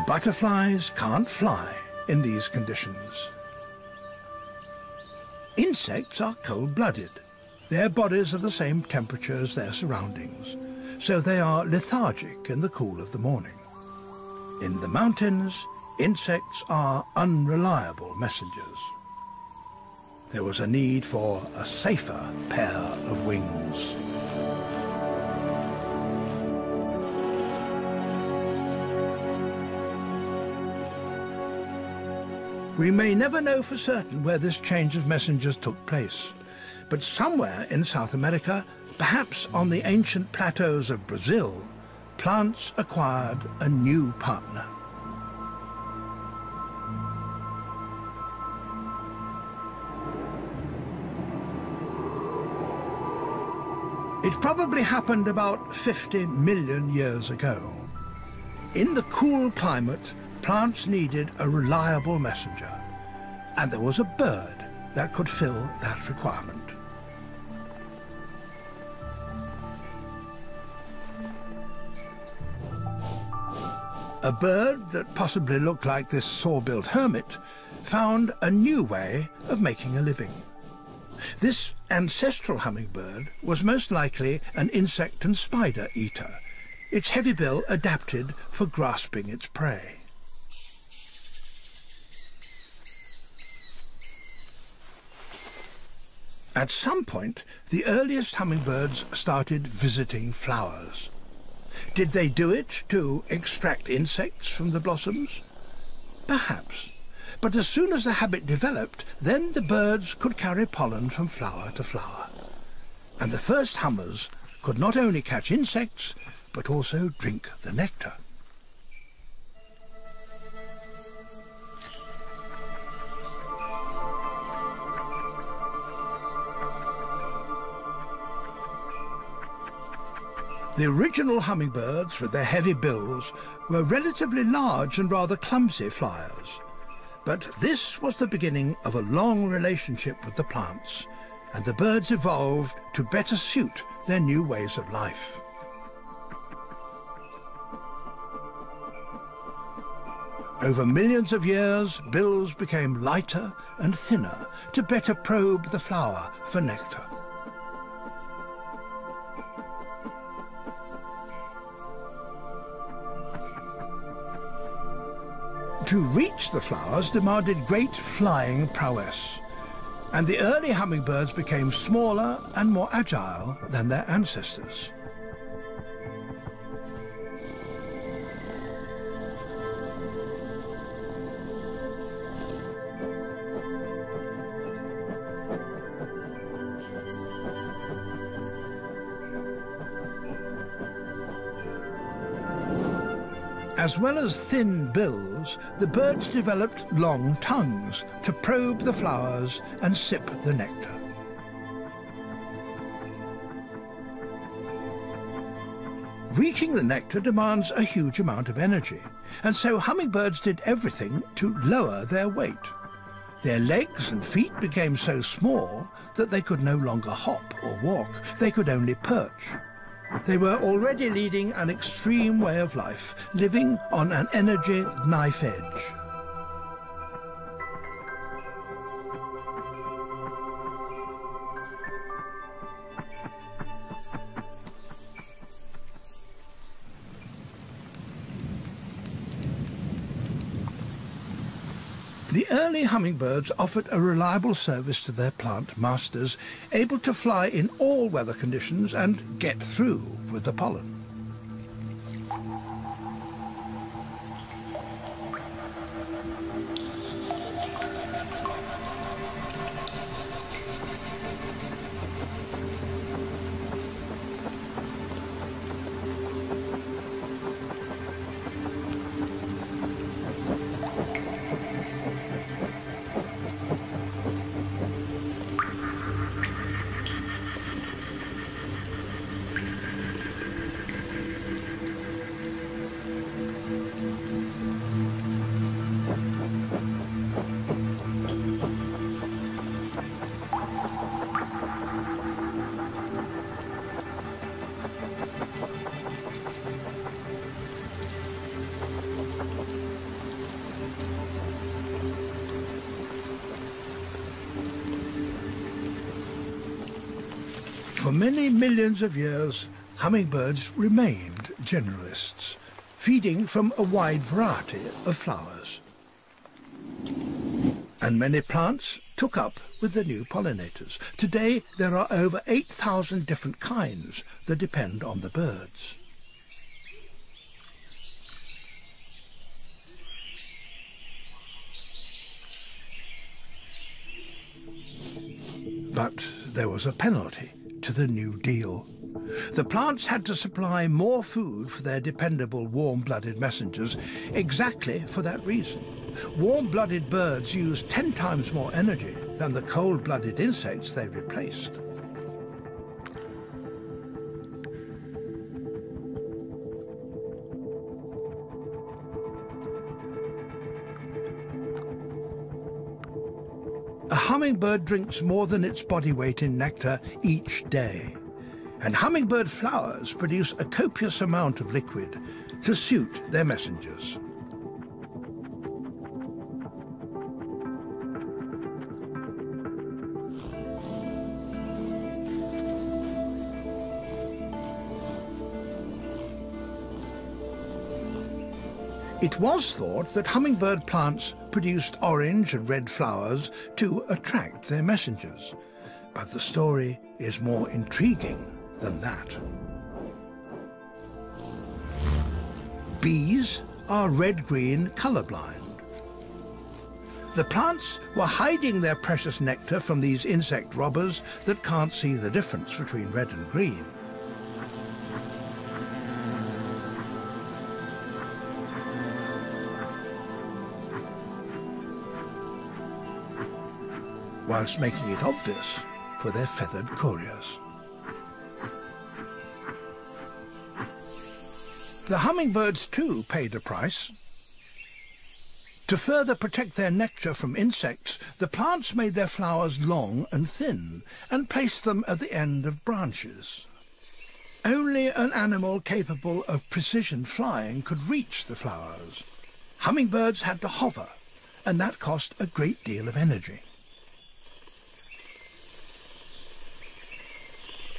Butterflies can't fly in these conditions. Insects are cold-blooded. Their bodies are the same temperature as their surroundings, so they are lethargic in the cool of the morning. In the mountains, insects are unreliable messengers. There was a need for a safer pair of wings. We may never know for certain where this change of messengers took place, but somewhere in South America, perhaps on the ancient plateaus of Brazil, plants acquired a new partner. It probably happened about 50 million years ago. In the cool climate, plants needed a reliable messenger, and there was a bird that could fill that requirement. A bird that possibly looked like this saw-built hermit found a new way of making a living. This ancestral hummingbird was most likely an insect and spider eater, its heavy bill adapted for grasping its prey. At some point, the earliest hummingbirds started visiting flowers. Did they do it to extract insects from the blossoms? Perhaps. But as soon as the habit developed, then the birds could carry pollen from flower to flower. And the first hummers could not only catch insects, but also drink the nectar. The original hummingbirds, with their heavy bills, were relatively large and rather clumsy flyers. But this was the beginning of a long relationship with the plants, and the birds evolved to better suit their new ways of life. Over millions of years, bills became lighter and thinner to better probe the flower for nectar. To reach the flowers demanded great flying prowess, and the early hummingbirds became smaller and more agile than their ancestors. As well as thin bills, the birds developed long tongues to probe the flowers and sip the nectar. Reaching the nectar demands a huge amount of energy, and so hummingbirds did everything to lower their weight. Their legs and feet became so small that they could no longer hop or walk, they could only perch. They were already leading an extreme way of life, living on an energy knife edge. The early hummingbirds offered a reliable service to their plant masters, able to fly in all weather conditions and get through with the pollen. For many millions of years, hummingbirds remained generalists, feeding from a wide variety of flowers. And many plants took up with the new pollinators. Today, there are over 8,000 different kinds that depend on the birds. But there was a penalty to the New Deal. The plants had to supply more food for their dependable warm-blooded messengers exactly for that reason. Warm-blooded birds use 10 times more energy than the cold-blooded insects they replaced. A hummingbird drinks more than its body weight in nectar each day. And hummingbird flowers produce a copious amount of liquid to suit their messengers. It was thought that hummingbird plants produced orange and red flowers to attract their messengers. But the story is more intriguing than that. Bees are red-green colorblind. The plants were hiding their precious nectar from these insect robbers that can't see the difference between red and green. Whilst making it obvious for their feathered couriers. The hummingbirds too paid a price. To further protect their nectar from insects, the plants made their flowers long and thin and placed them at the end of branches. Only an animal capable of precision flying could reach the flowers. Hummingbirds had to hover, and that cost a great deal of energy.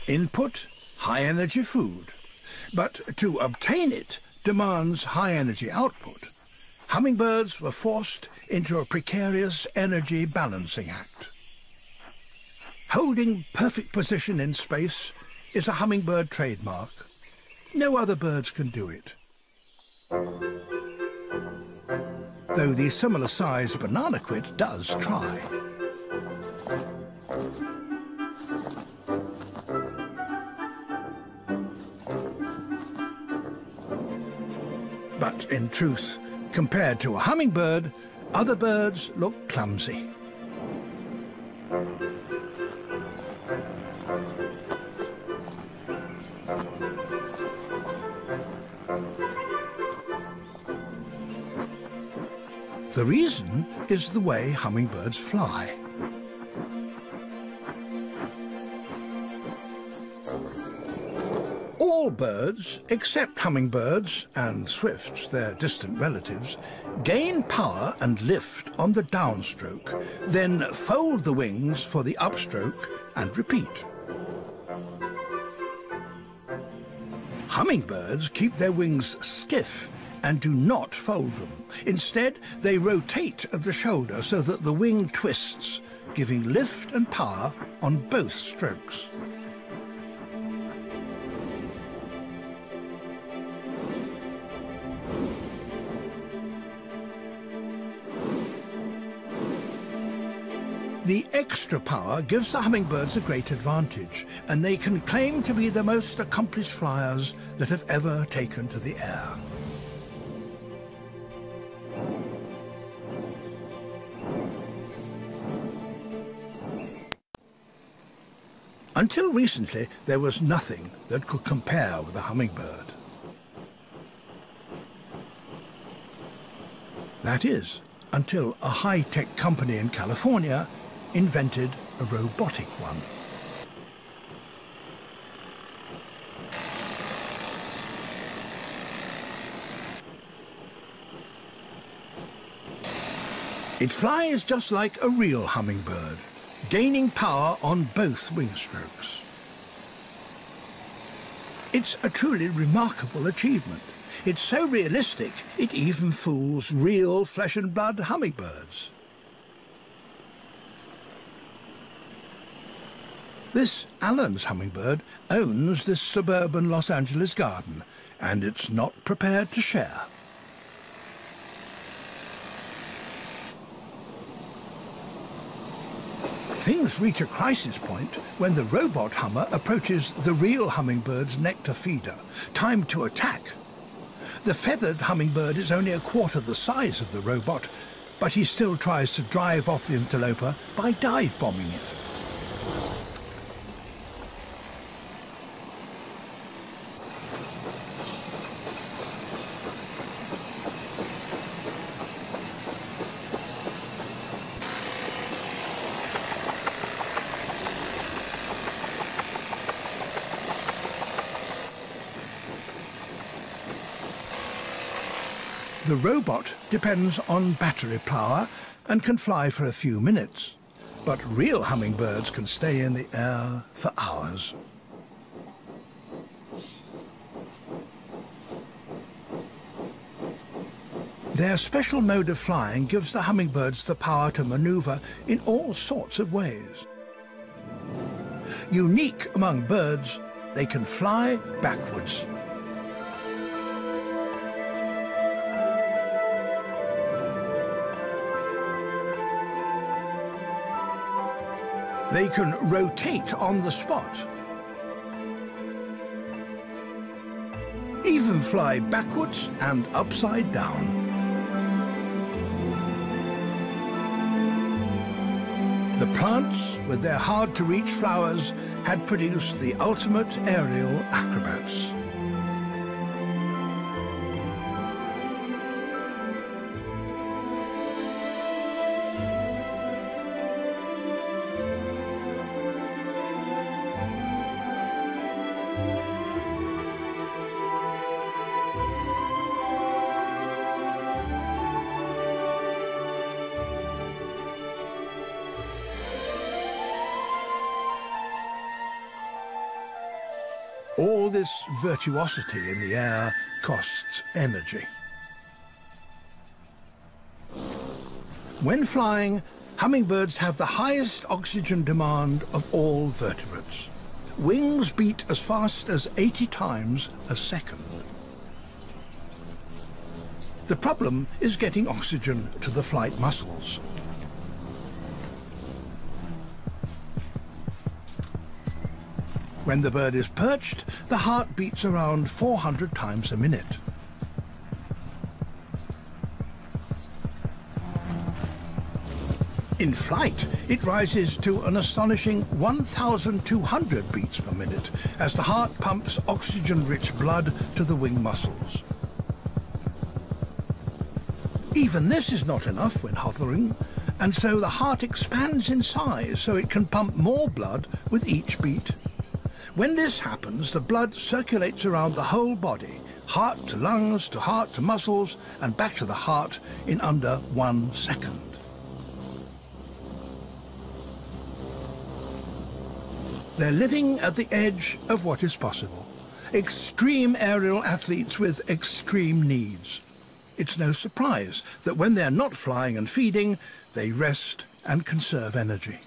Input, high-energy food, but to obtain it demands high-energy output. Hummingbirds were forced into a precarious energy balancing act. Holding perfect position in space is a hummingbird trademark. No other birds can do it. Though the similar-sized bananaquit does try. But in truth, compared to a hummingbird, other birds look clumsy. The reason is the way hummingbirds fly. All birds, except hummingbirds and swifts, their distant relatives, gain power and lift on the downstroke, then fold the wings for the upstroke and repeat. Hummingbirds keep their wings stiff and do not fold them. Instead, they rotate at the shoulder so that the wing twists, giving lift and power on both strokes. The extra power gives the hummingbirds a great advantage, and they can claim to be the most accomplished flyers that have ever taken to the air. Until recently, there was nothing that could compare with a hummingbird. That is, until a high-tech company in California invented a robotic one. It flies just like a real hummingbird, gaining power on both wing strokes. It's a truly remarkable achievement. It's so realistic, it even fools real flesh and blood hummingbirds. This Allen's hummingbird owns this suburban Los Angeles garden, and it's not prepared to share. Things reach a crisis point when the robot hummer approaches the real hummingbird's nectar feeder. Time to attack. The feathered hummingbird is only a quarter the size of the robot, but he still tries to drive off the interloper by dive-bombing it. The robot depends on battery power and can fly for a few minutes, but real hummingbirds can stay in the air for hours. Their special mode of flying gives the hummingbirds the power to maneuver in all sorts of ways. Unique among birds, they can fly backwards. They can rotate on the spot, even fly backwards and upside down. The plants, with their hard-to-reach flowers, had produced the ultimate aerial acrobats. All this virtuosity in the air costs energy. When flying, hummingbirds have the highest oxygen demand of all vertebrates. Wings beat as fast as 80 times a second. The problem is getting oxygen to the flight muscles. When the bird is perched, the heart beats around 400 times a minute. In flight, it rises to an astonishing 1,200 beats per minute as the heart pumps oxygen-rich blood to the wing muscles. Even this is not enough when hovering, and so the heart expands in size so it can pump more blood with each beat. When this happens, the blood circulates around the whole body, heart to lungs, to heart to muscles, and back to the heart in under 1 second. They're living at the edge of what is possible. Extreme aerial athletes with extreme needs. It's no surprise that when they're not flying and feeding, they rest and conserve energy.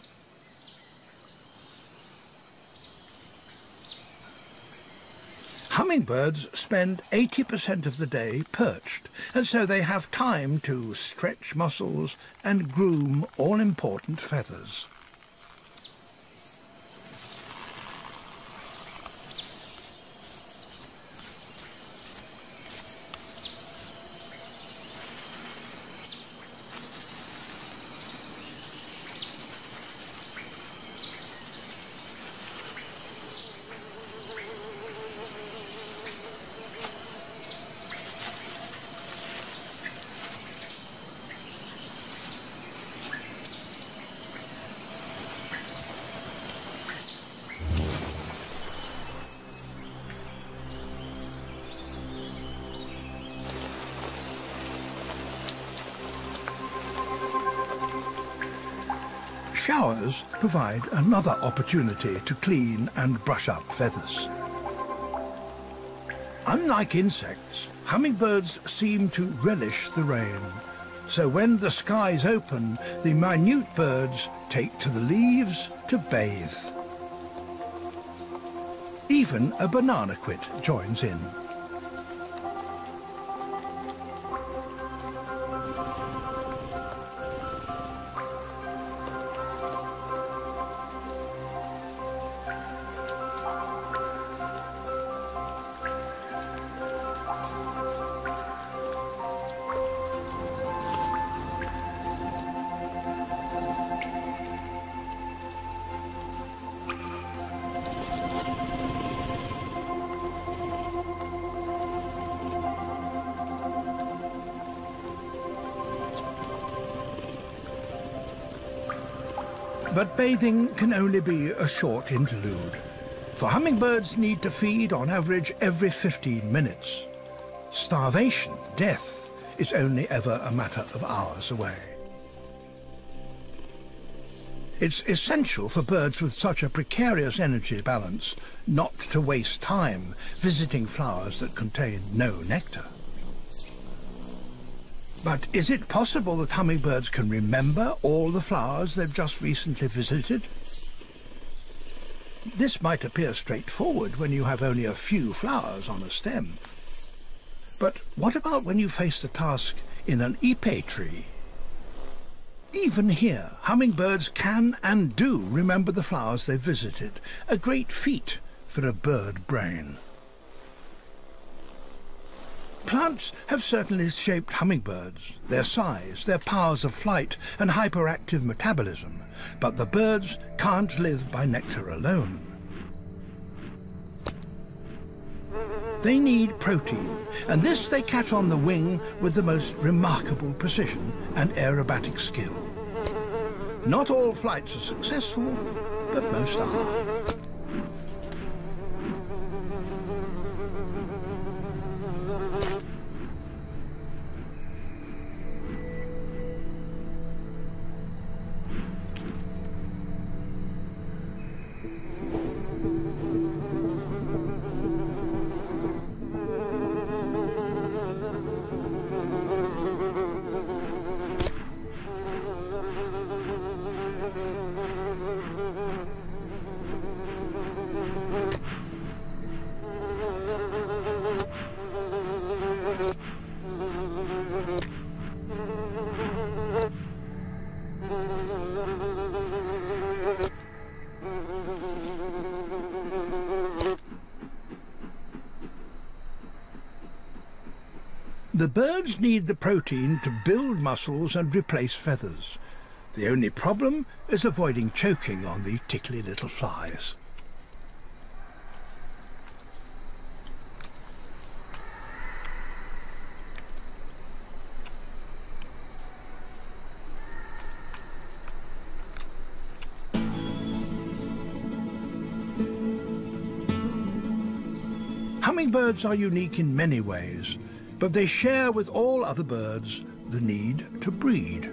Hummingbirds spend 80% of the day perched, and so they have time to stretch muscles and groom all-important feathers. Showers provide another opportunity to clean and brush up feathers. Unlike insects, hummingbirds seem to relish the rain. So when the skies open, the minute birds take to the leaves to bathe. Even a banana quit joins in. But bathing can only be a short interlude, for hummingbirds need to feed on average every 15 minutes. Starvation, death, is only ever a matter of hours away. It's essential for birds with such a precarious energy balance not to waste time visiting flowers that contain no nectar. But is it possible that hummingbirds can remember all the flowers they've just recently visited? This might appear straightforward when you have only a few flowers on a stem. But what about when you face the task in an ipe tree? Even here, hummingbirds can and do remember the flowers they've visited, a great feat for a bird brain. Plants have certainly shaped hummingbirds, their size, their powers of flight and hyperactive metabolism, but the birds can't live by nectar alone. They need protein, and this they catch on the wing with the most remarkable precision and aerobatic skill. Not all flights are successful, but most are. The birds need the protein to build muscles and replace feathers. The only problem is avoiding choking on the tickly little flies. Hummingbirds are unique in many ways, but they share with all other birds the need to breed.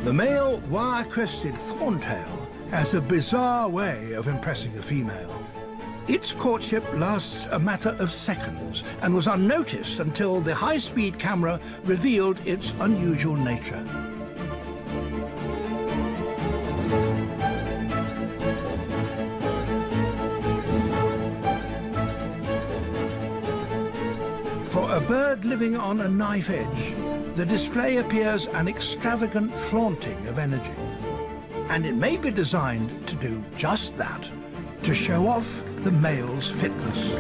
The male wire-crested thorntail has a bizarre way of impressing a female. Its courtship lasts a matter of seconds and was unnoticed until the high-speed camera revealed its unusual nature. For a bird living on a knife edge, The display appears an extravagant flaunting of energy. And it may be designed to do just that, to show off the male's fitness.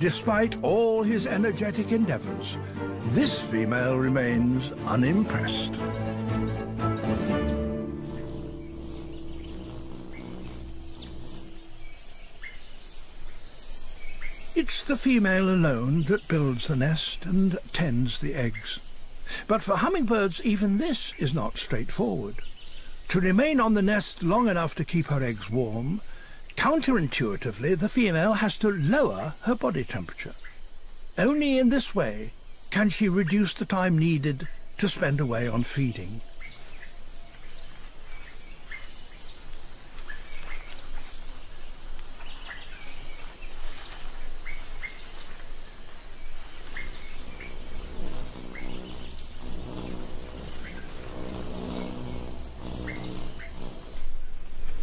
Despite all his energetic endeavors, this female remains unimpressed. It's the female alone that builds the nest and tends the eggs. But for hummingbirds, even this is not straightforward. To remain on the nest long enough to keep her eggs warm, counterintuitively, the female has to lower her body temperature. Only in this way can she reduce the time needed to spend away on feeding.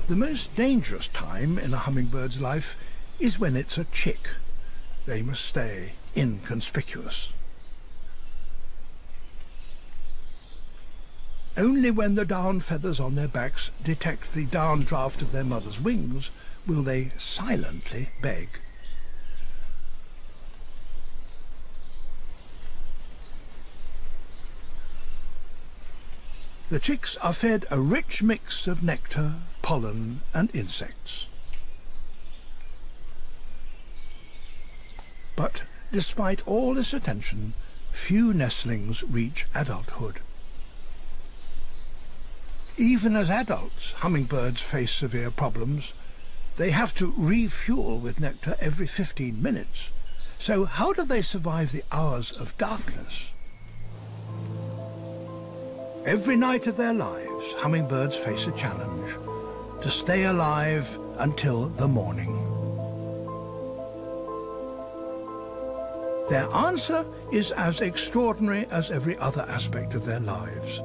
The most dangerous time in a hummingbird's life is when it's a chick. They must stay inconspicuous. Only when the down feathers on their backs detect the downdraft of their mother's wings will they silently beg. The chicks are fed a rich mix of nectar, pollen and insects. But despite all this attention, few nestlings reach adulthood. Even as adults, hummingbirds face severe problems. They have to refuel with nectar every 15 minutes. So how do they survive the hours of darkness? Every night of their lives, hummingbirds face a challenge: to stay alive until the morning. Their answer is as extraordinary as every other aspect of their lives.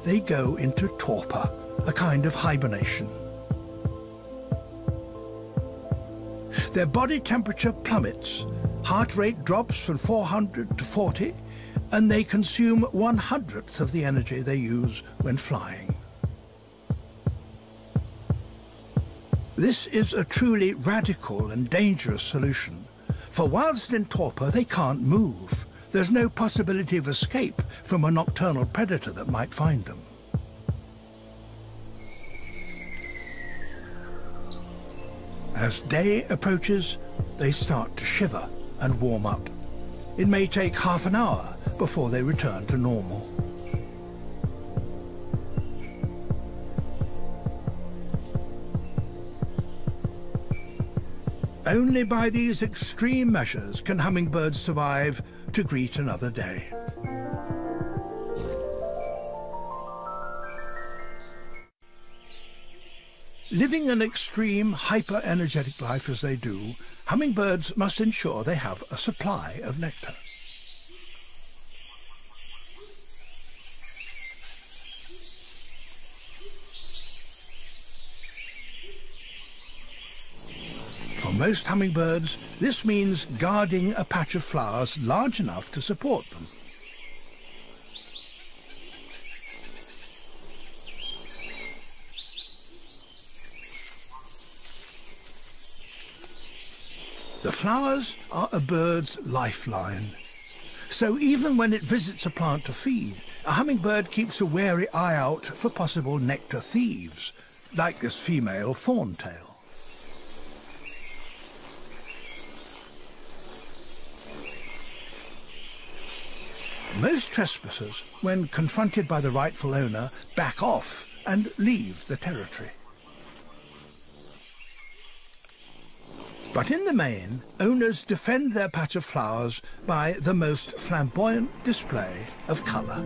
They go into torpor, a kind of hibernation. Their body temperature plummets, heart rate drops from 400 to 40, and they consume 1/100th of the energy they use when flying. This is a truly radical and dangerous solution, for whilst in torpor they can't move. There's no possibility of escape from a nocturnal predator that might find them. As day approaches, they start to shiver and warm up. It may take half an hour before they return to normal. Only by these extreme measures can hummingbirds survive to greet another day. Living an extreme, hyper-energetic life as they do, hummingbirds must ensure they have a supply of nectar. For most hummingbirds, this means guarding a patch of flowers large enough to support them. The flowers are a bird's lifeline. So even when it visits a plant to feed, a hummingbird keeps a wary eye out for possible nectar thieves, like this female thorntail. Most trespassers, when confronted by the rightful owner, back off and leave the territory. But in the main, owners defend their patch of flowers by the most flamboyant display of colour.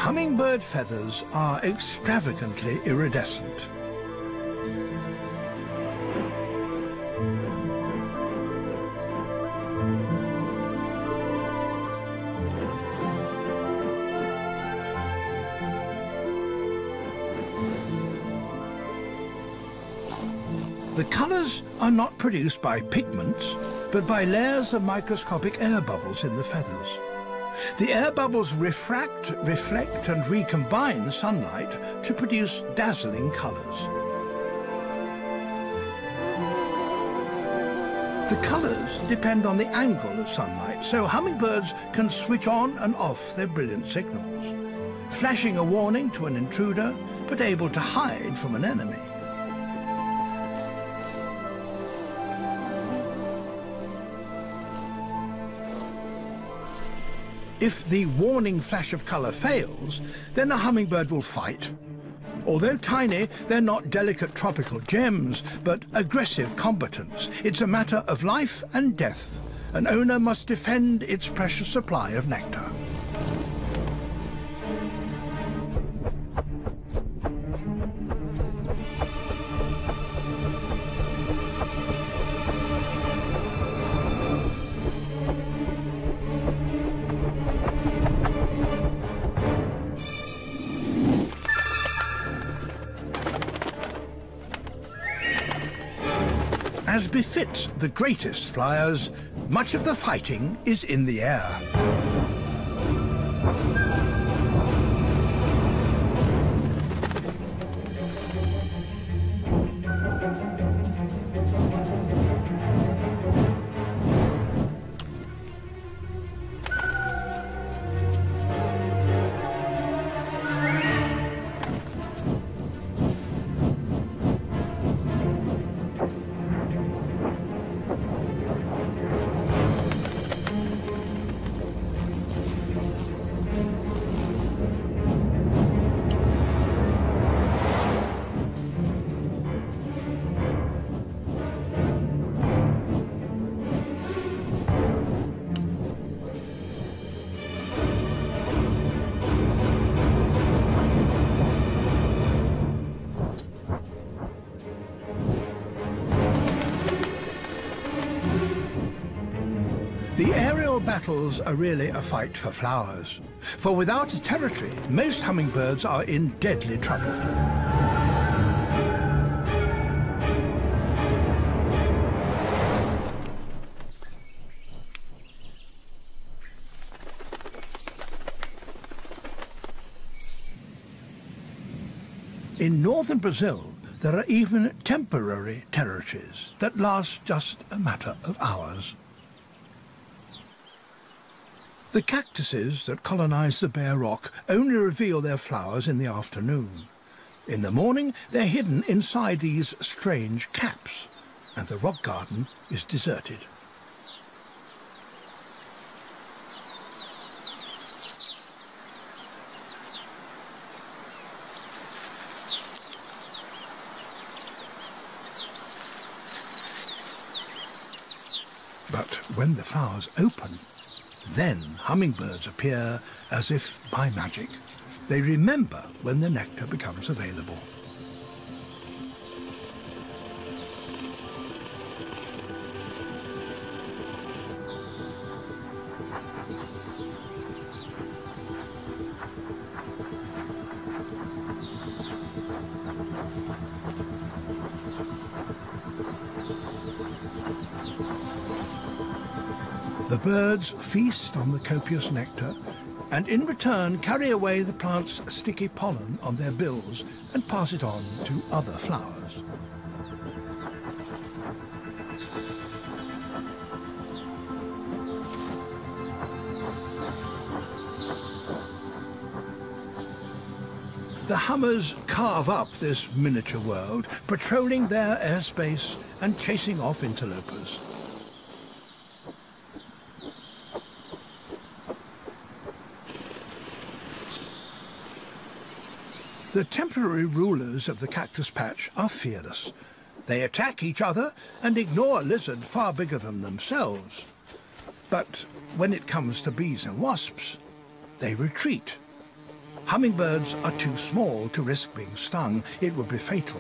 Hummingbird feathers are extravagantly iridescent. The colours are not produced by pigments, but by layers of microscopic air bubbles in the feathers. The air bubbles refract, reflect and recombine sunlight to produce dazzling colours. The colours depend on the angle of sunlight, so hummingbirds can switch on and off their brilliant signals, flashing a warning to an intruder, but able to hide from an enemy. If the warning flash of colour fails, then a hummingbird will fight. Although tiny, they're not delicate tropical gems, but aggressive combatants. It's a matter of life and death. An owner must defend its precious supply of nectar. As befits the greatest flyers, much of the fighting is in the air. The aerial battles are really a fight for flowers, for without a territory, most hummingbirds are in deadly trouble. In northern Brazil, there are even temporary territories that last just a matter of hours. The cactuses that colonize the bare rock only reveal their flowers in the afternoon. In the morning, they're hidden inside these strange caps, and the rock garden is deserted. But when the flowers open, then hummingbirds appear as if by magic. They remember when the nectar becomes available. The birds feast on the copious nectar and in return carry away the plant's sticky pollen on their bills and pass it on to other flowers. The hummers carve up this miniature world, patrolling their airspace and chasing off interlopers. The temporary rulers of the cactus patch are fearless. They attack each other and ignore a lizard far bigger than themselves. But when it comes to bees and wasps, they retreat. Hummingbirds are too small to risk being stung. It would be fatal.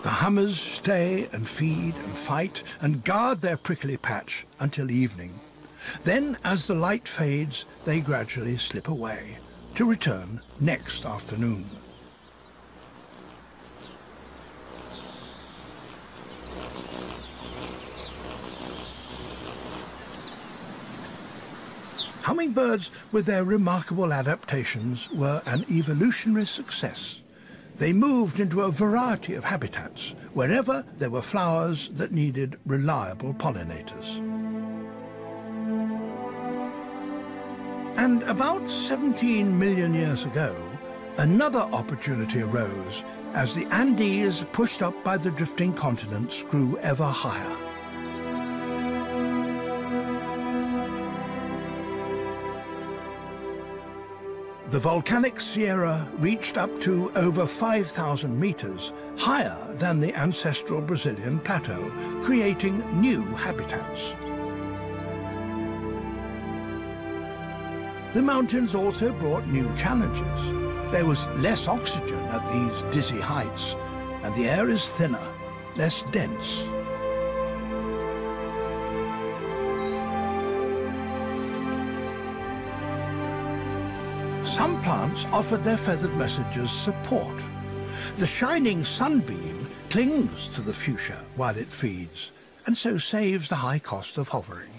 The hummers stay and feed and fight and guard their prickly patch until evening. Then, as the light fades, they gradually slip away, to return next afternoon. Hummingbirds, with their remarkable adaptations, were an evolutionary success. They moved into a variety of habitats, wherever there were flowers that needed reliable pollinators. And about 17 million years ago, another opportunity arose as the Andes, pushed up by the drifting continents, grew ever higher. The volcanic Sierra reached up to over 5,000 meters, higher than the ancestral Brazilian plateau, creating new habitats. The mountains also brought new challenges. There was less oxygen at these dizzy heights, and the air is thinner, less dense. Some plants offered their feathered messengers support. The shining sunbeam clings to the fuchsia while it feeds, and so saves the high cost of hovering.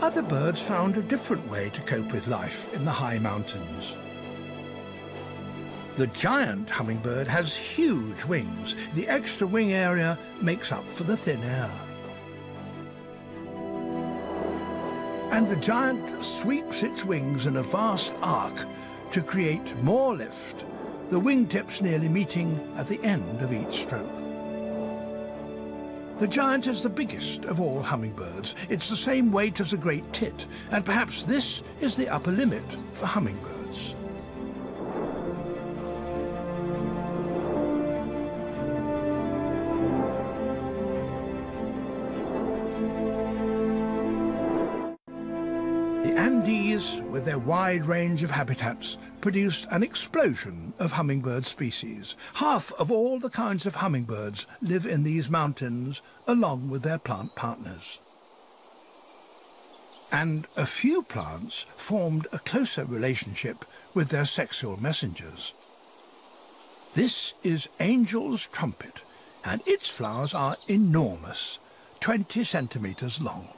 Other birds found a different way to cope with life in the high mountains. The giant hummingbird has huge wings. The extra wing area makes up for the thin air. And the giant sweeps its wings in a vast arc to create more lift, the wingtips nearly meeting at the end of each stroke. The giant is the biggest of all hummingbirds. It's the same weight as a great tit, and perhaps this is the upper limit for hummingbirds. The Andes, with their wide range of habitats, produced an explosion of hummingbird species. Half of all the kinds of hummingbirds live in these mountains, along with their plant partners. And a few plants formed a closer relationship with their sexual messengers. This is angel's trumpet, and its flowers are enormous, 20 centimeters long.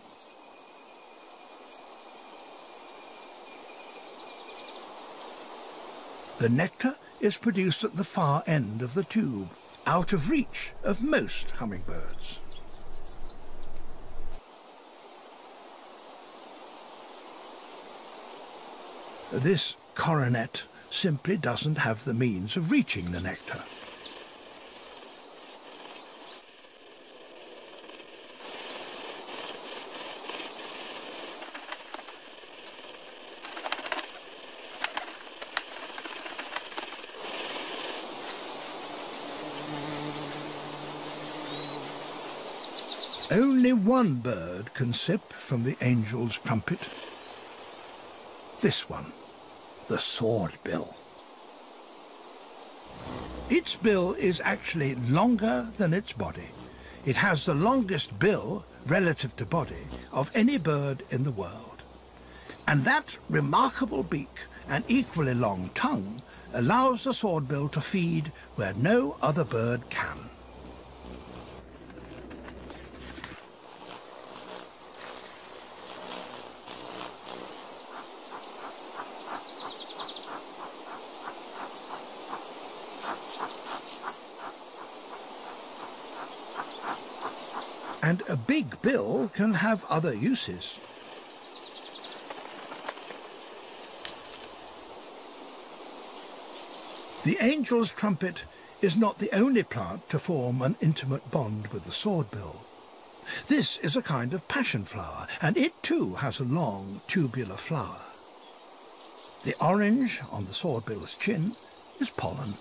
The nectar is produced at the far end of the tube, out of reach of most hummingbirds. This coronet simply doesn't have the means of reaching the nectar. Only one bird can sip from the angel's trumpet. This one, the swordbill. Its bill is actually longer than its body. It has the longest bill, relative to body, of any bird in the world. And that remarkable beak and equally long tongue allows the swordbill to feed where no other bird can. And a big bill can have other uses. The angel's trumpet is not the only plant to form an intimate bond with the swordbill. This is a kind of passion flower, and it too has a long tubular flower. The orange on the swordbill's chin is pollen.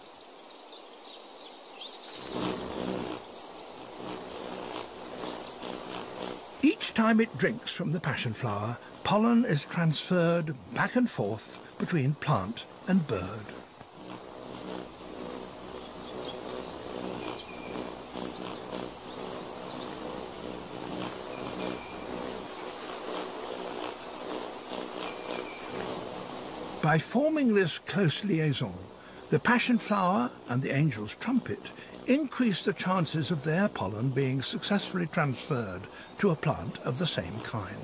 Each time it drinks from the passion flower, pollen is transferred back and forth between plant and bird. By forming this close liaison, the passion flower and the angel's trumpet increase the chances of their pollen being successfully transferred to a plant of the same kind.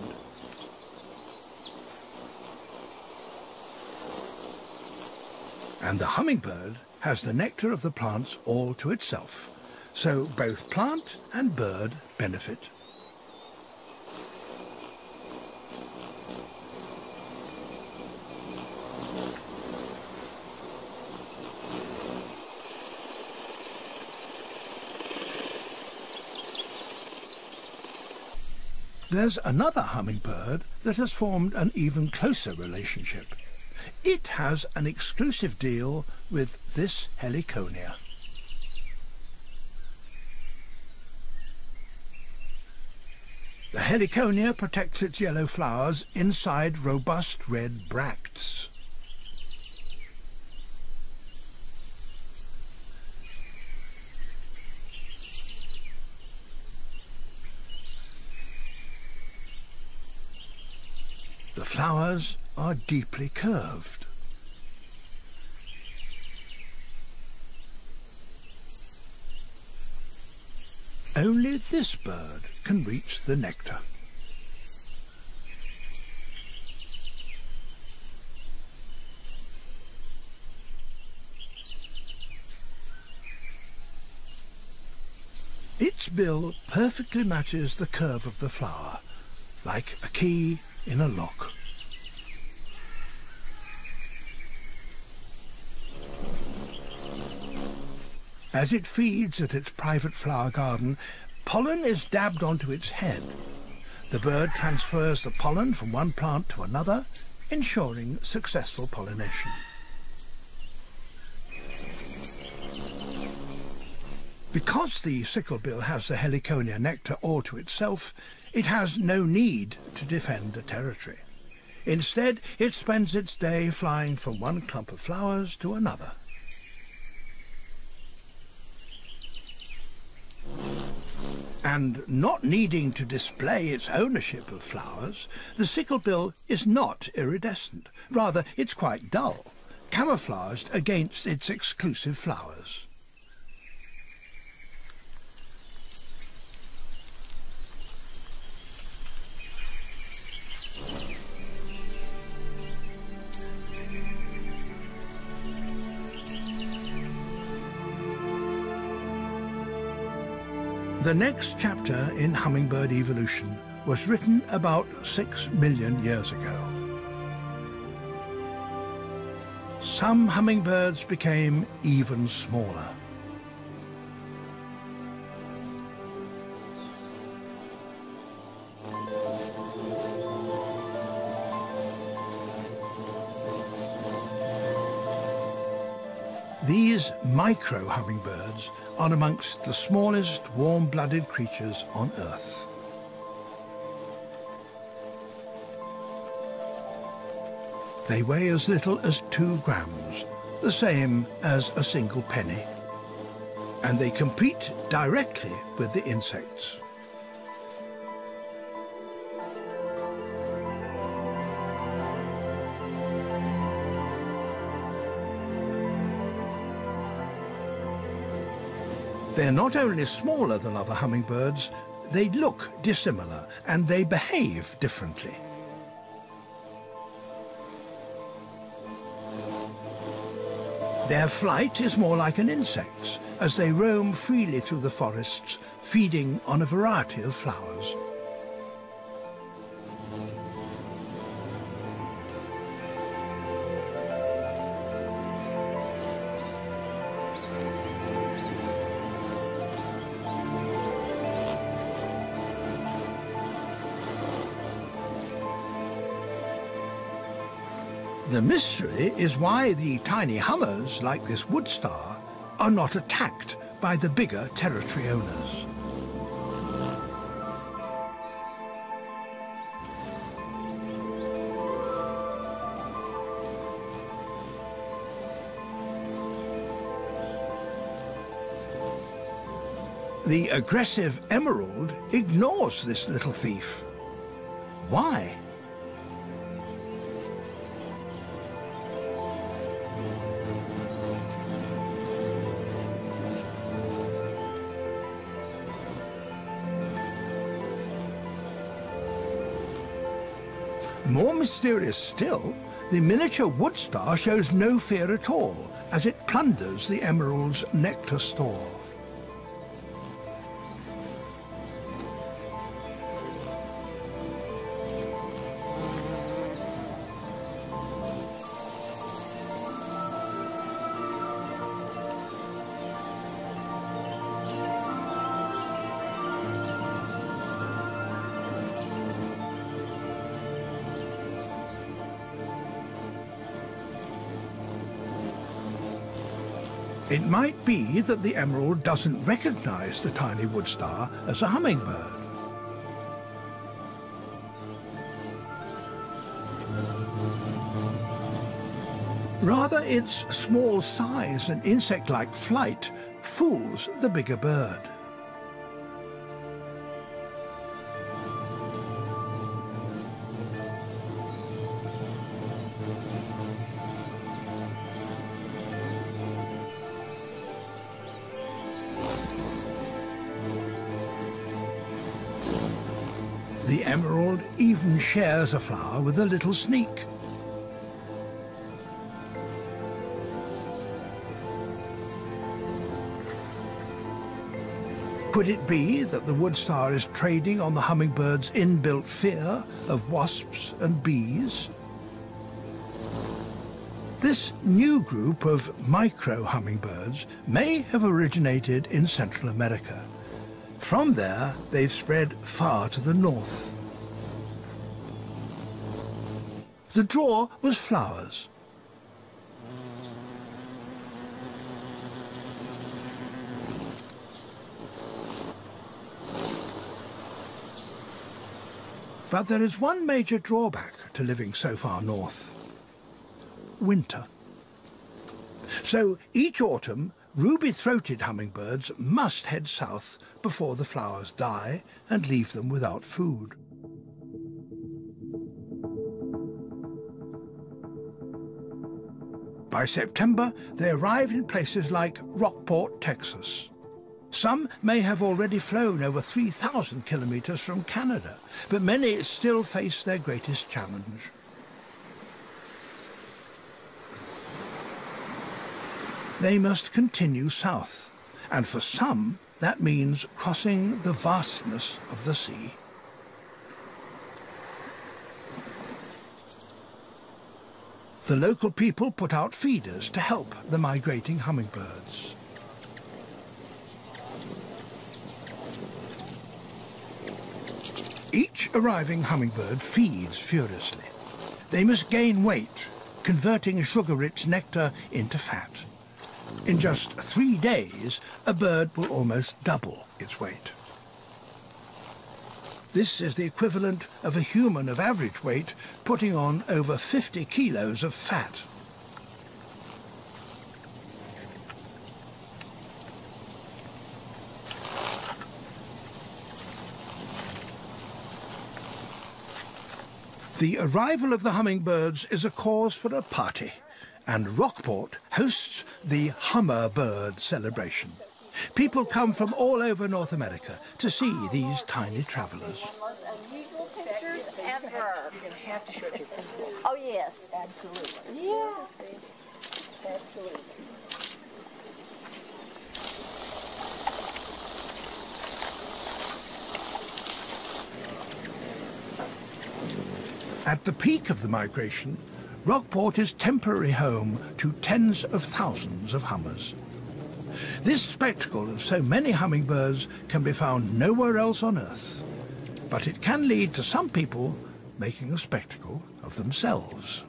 And the hummingbird has the nectar of the plants all to itself, so both plant and bird benefit. There's another hummingbird that has formed an even closer relationship. It has an exclusive deal with this heliconia. The heliconia protects its yellow flowers inside robust red bracts. The flowers are deeply curved. Only this bird can reach the nectar. Its bill perfectly matches the curve of the flower, like a key in a lock. As it feeds at its private flower garden, pollen is dabbed onto its head. The bird transfers the pollen from one plant to another, ensuring successful pollination. Because the sicklebill has the heliconia nectar all to itself, it has no need to defend a territory. Instead, it spends its day flying from one clump of flowers to another. And not needing to display its ownership of flowers, the sicklebill is not iridescent. Rather, it's quite dull, camouflaged against its exclusive flowers. The next chapter in hummingbird evolution was written about 6 million years ago. Some hummingbirds became even smaller. These micro hummingbirds are amongst the smallest warm-blooded creatures on Earth. They weigh as little as 2 grams, the same as a single penny, and they compete directly with the insects. They're not only smaller than other hummingbirds, they look dissimilar and they behave differently. Their flight is more like an insect's, as they roam freely through the forests, feeding on a variety of flowers. The mystery is why the tiny hummers, like this wood star, are not attacked by the bigger territory owners. The aggressive emerald ignores this little thief. Why? More mysterious still, the miniature wood star shows no fear at all as it plunders the emerald's nectar store. It might be that the emerald doesn't recognize the tiny wood star as a hummingbird. Rather, its small size and insect-like flight fools the bigger bird. The emerald even shares a flower with a little sneak. Could it be that the wood star is trading on the hummingbird's inbuilt fear of wasps and bees? This new group of micro-hummingbirds may have originated in Central America. From there, they've spread far to the north. The draw was flowers. But there is one major drawback to living so far north: winter. So each autumn, ruby-throated hummingbirds must head south before the flowers die and leave them without food. By September, they arrive in places like Rockport, Texas. Some may have already flown over 3,000 kilometers from Canada, but many still face their greatest challenge. They must continue south, and for some, that means crossing the vastness of the sea. The local people put out feeders to help the migrating hummingbirds. Each arriving hummingbird feeds furiously. They must gain weight, converting sugar-rich nectar into fat. In just 3 days, a bird will almost double its weight. This is the equivalent of a human of average weight putting on over 50 kilos of fat. The arrival of the hummingbirds is a cause for a party, and Rockport hosts the Hummerbird celebration. People come from all over North America to see these tiny travelers. Most unusual pictures ever. You're going to have to show it to your principal. Oh, yes. Absolutely. Yeah. Absolutely. At the peak of the migration, Rockport is temporary home to tens of thousands of hummers. This spectacle of so many hummingbirds can be found nowhere else on Earth, but it can lead to some people making a spectacle of themselves.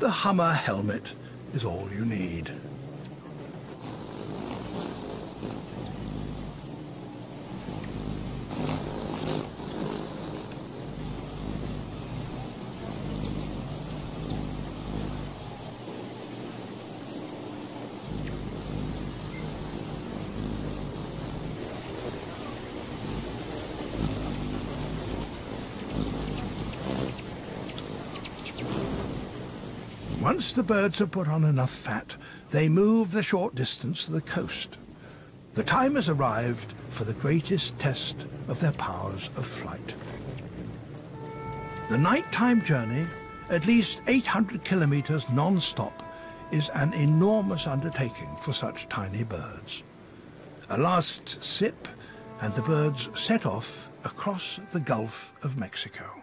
the Hummer helmet is all you need. Once the birds have put on enough fat, they move the short distance to the coast. The time has arrived for the greatest test of their powers of flight. The nighttime journey, at least 800 kilometers non-stop, is an enormous undertaking for such tiny birds. A last sip, and the birds set off across the Gulf of Mexico.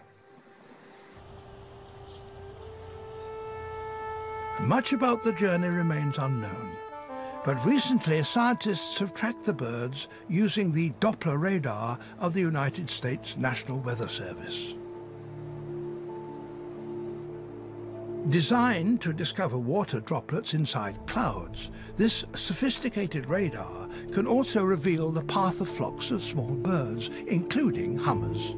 Much about the journey remains unknown, but recently scientists have tracked the birds using the Doppler radar of the United States National Weather Service. Designed to discover water droplets inside clouds, this sophisticated radar can also reveal the path of flocks of small birds, including hummers.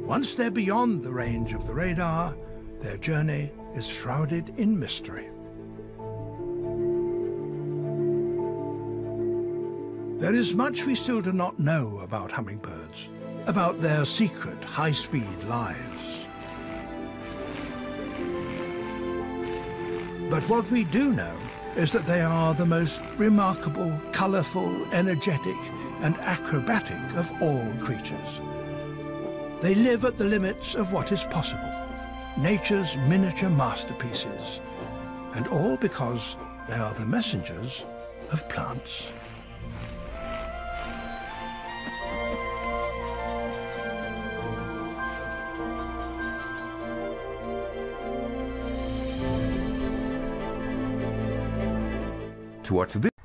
Once they're beyond the range of the radar, their journey is shrouded in mystery. There is much we still do not know about hummingbirds, about their secret high-speed lives. But what we do know is that they are the most remarkable, colourful, energetic, and acrobatic of all creatures. They live at the limits of what is possible, nature's miniature masterpieces, and all because they are the messengers of plants. To watch the